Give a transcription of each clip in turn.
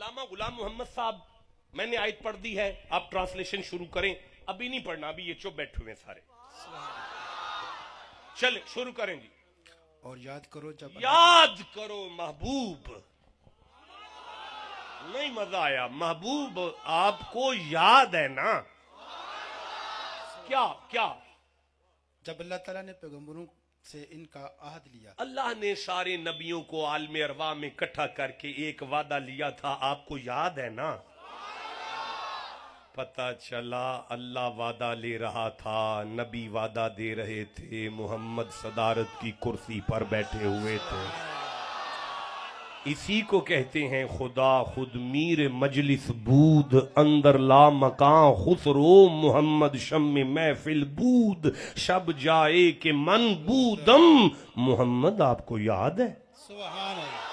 علامہ غلام محمد صاحب میں نے آیت پڑھ دی ہے, آپ ٹرانسلیشن شروع کریں. ابھی نہیں پڑھنا, ابھی یہ چپ بیٹھے ہوئے سارے. چلیں شروع کریں جی. اور یاد کرو محبوب. نہیں مزہ آیا. محبوب آپ کو یاد ہے نا کیا جب اللہ تعالیٰ نے پیغمبروں سے ان کا عہد لیا, اللہ نے سارے نبیوں کو عالم ارواح میں اکٹھا کر کے ایک وعدہ لیا تھا, آپ کو یاد ہے نا. پتہ چلا اللہ وعدہ لے رہا تھا, نبی وعدہ دے رہے تھے, محمد صدارت کی کرسی پر بیٹھے ہوئے تھے. اسی کو کہتے ہیں خدا خود میر مجلس بود, اندر لا مکان خسرو محمد شم محفل بود, شب جائے کہ من بودم محمد. آپ کو یاد ہے؟ سبحان اللہ.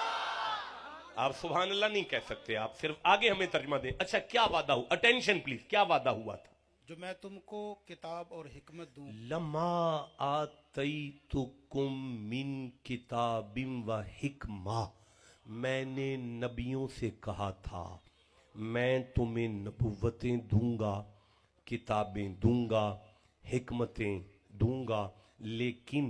آپ سبحان اللہ نہیں کہہ سکتے, آپ صرف آگے ہمیں ترجمہ دیں. اچھا کیا وعدہ ہوا؟ اٹینشن پلیز, کیا وعدہ ہوا تھا؟ جو میں تم کو کتاب اور حکمت دوں. لما آتیتکم من کتاب و حکمہ, میں نے نبیوں سے کہا تھا میں تمہیں نبوتیں دوں گا, کتابیں دوں گا, حکمتیں دوں گا, لیکن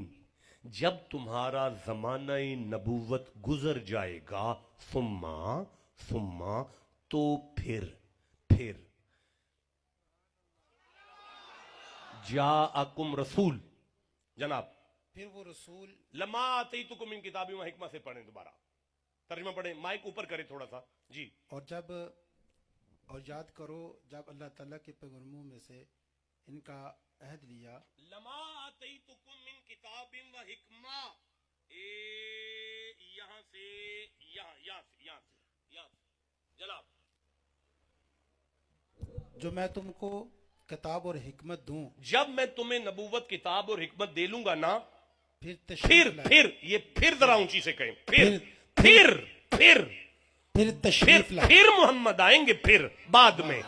جب تمہارا زمانہ نبوت گزر جائے گا ثم تو پھر جاءکم رسول. جناب پھر وہ رسول. لما آتیتکم من کتاب و حکمہ سے پڑھیں, دوبارہ ترجمہ پڑھیں, مائک اوپر کرے تھوڑا سا جی. اور یاد کرو جب اللہ تعالیٰ کے پیغمبروں میں سے ان کا عہد لیا. لما آتیتکم من کتاب و حکمہ, یہاں سے جناب. جو میں تم کو کتاب اور حکمت دوں. جب میں تمہیں نبوت, کتاب اور حکمت دے لوں گا نا, پھر یہ پھر ذرا اونچی سے کہیں, پھر تشریف لائے. پھر محمد آئیں گے, پھر بعد میں.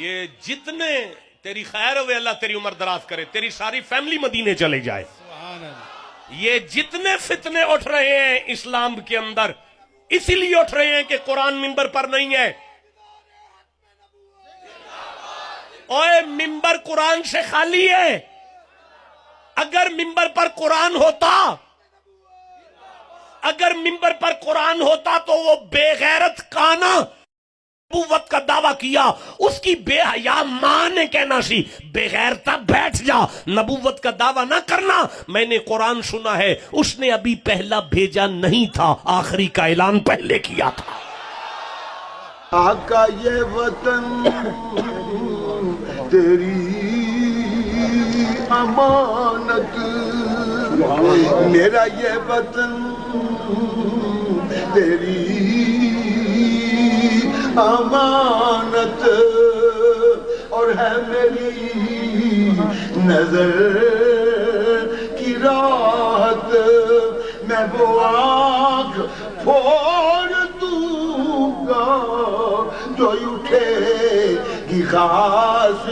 یہ جتنے تیری خیر ہوئے, اللہ تیری عمر دراز کرے, تیری ساری فیملی مدینے چلے جائے. سبحان اللہ. یہ جتنے فتنے اٹھ رہے ہیں اسلام کے اندر, اسی لیے اٹھ رہے ہیں کہ قرآن منبر پر نہیں ہے. اوے منبر قرآن سے خالی ہے. اگر منبر پر قرآن ہوتا تو وہ بے غیرت کانا نبوت کا دعویٰ کیا, اس کی بے حیا ماں نے کہنا سی بے غیرتا بیٹھ جا, نبوت کا دعویٰ نہ کرنا. میں نے قرآن سنا ہے, اس نے ابھی پہلا بھیجا نہیں تھا, آخری کا اعلان پہلے کیا تھا. آقا یہ وطن تیری امانت, میرا یہ وطن تیری امانت, اور ہے میری نظر کی راحت. میں وہ آنکھ پھوڑ دوں گا جو اٹھے گی خاص